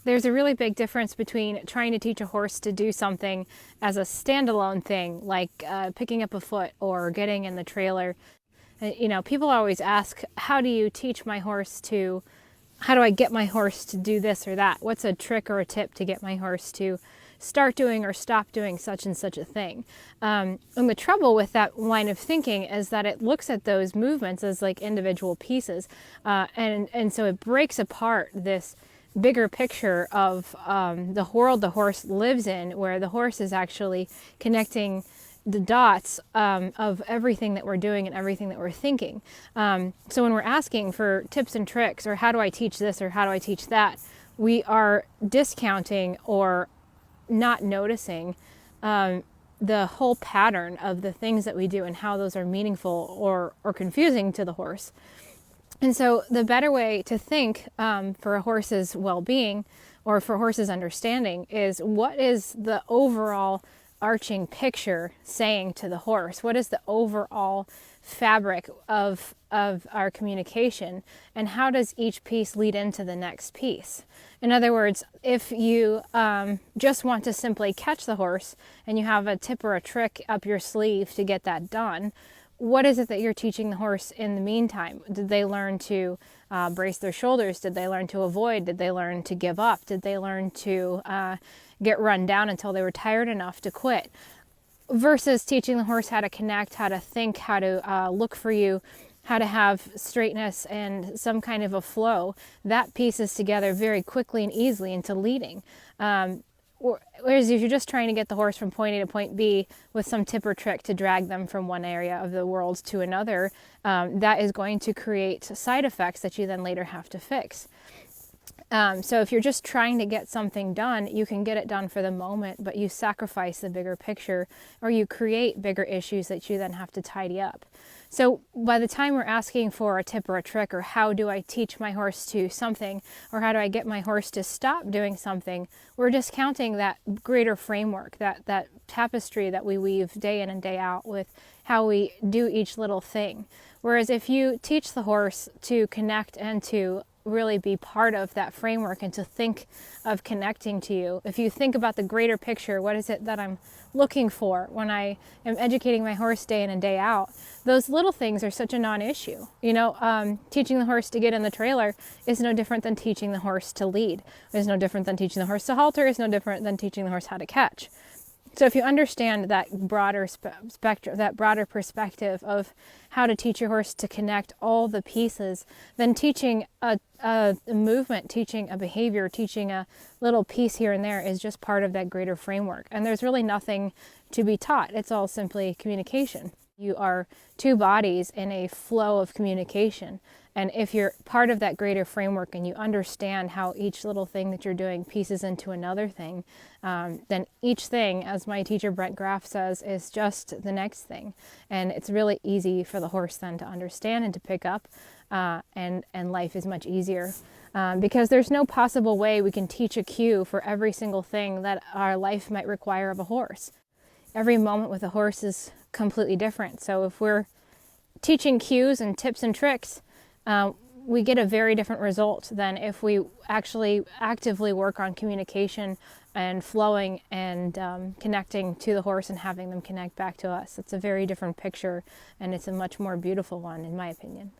There's a really big difference between trying to teach a horse to do something as a standalone thing, like picking up a foot or getting in the trailer. You know, people always ask, how do you teach my horse to, how do I get my horse to do this or that? What's a trick or a tip to get my horse to start doing or stop doing such and such a thing? And the trouble with that line of thinking is that it looks at those movements as like individual pieces. And so it breaks apart this bigger picture of the world the horse lives in, where the horse is actually connecting the dots of everything that we're doing and everything that we're thinking. So when we're asking for tips and tricks, or how do I teach this or how do I teach that, we are discounting or not noticing the whole pattern of the things that we do and how those are meaningful or confusing to the horse. And so the better way to think for a horse's well-being or for a horse's understanding is, what is the overall arching picture saying to the horse? What is the overall fabric of our communication, and how does each piece lead into the next piece? In other words, if you just want to simply catch the horse and you have a tip or a trick up your sleeve to get that done, what is it that you're teaching the horse in the meantime? Did they learn to brace their shoulders? Did they learn to avoid? Did they learn to give up? Did they learn to get run down until they were tired enough to quit? Versus teaching the horse how to connect, how to think, how to look for you, how to have straightness and some kind of a flow. That pieces together very quickly and easily into leading. Whereas if you're just trying to get the horse from point A to point B with some tip or trick to drag them from one area of the world to another, that is going to create side effects that you then later have to fix. So if you're just trying to get something done, you can get it done for the moment, but you sacrifice the bigger picture, or you create bigger issues that you then have to tidy up. So by the time we're asking for a tip or a trick, or how do I teach my horse to something, or how do I get my horse to stop doing something, we're discounting that greater framework, that tapestry that we weave day in and day out with how we do each little thing. Whereas if you teach the horse to connect and to really be part of that framework and to think of connecting to you, if you think about the greater picture, what is it that I'm looking for when I am educating my horse day in and day out, those little things are such a non-issue. You know, teaching the horse to get in the trailer is no different than teaching the horse to lead. It's no different than teaching the horse to halter. It's no different than teaching the horse how to catch. So if you understand that broader spectrum, that broader perspective of how to teach your horse to connect all the pieces, then teaching a movement, teaching a behavior, teaching a little piece here and there is just part of that greater framework. And there's really nothing to be taught. It's all simply communication. You are two bodies in a flow of communication. And if you're part of that greater framework and you understand how each little thing that you're doing pieces into another thing, then each thing, as my teacher Brent Graff says, is just the next thing. And it's really easy for the horse then to understand and to pick up, and life is much easier. Because there's no possible way we can teach a cue for every single thing that our life might require of a horse. Every moment with a horse is completely different. So if we're teaching cues and tips and tricks, we get a very different result than if we actually actively work on communication and flowing and connecting to the horse and having them connect back to us. It's a very different picture, and it's a much more beautiful one, in my opinion.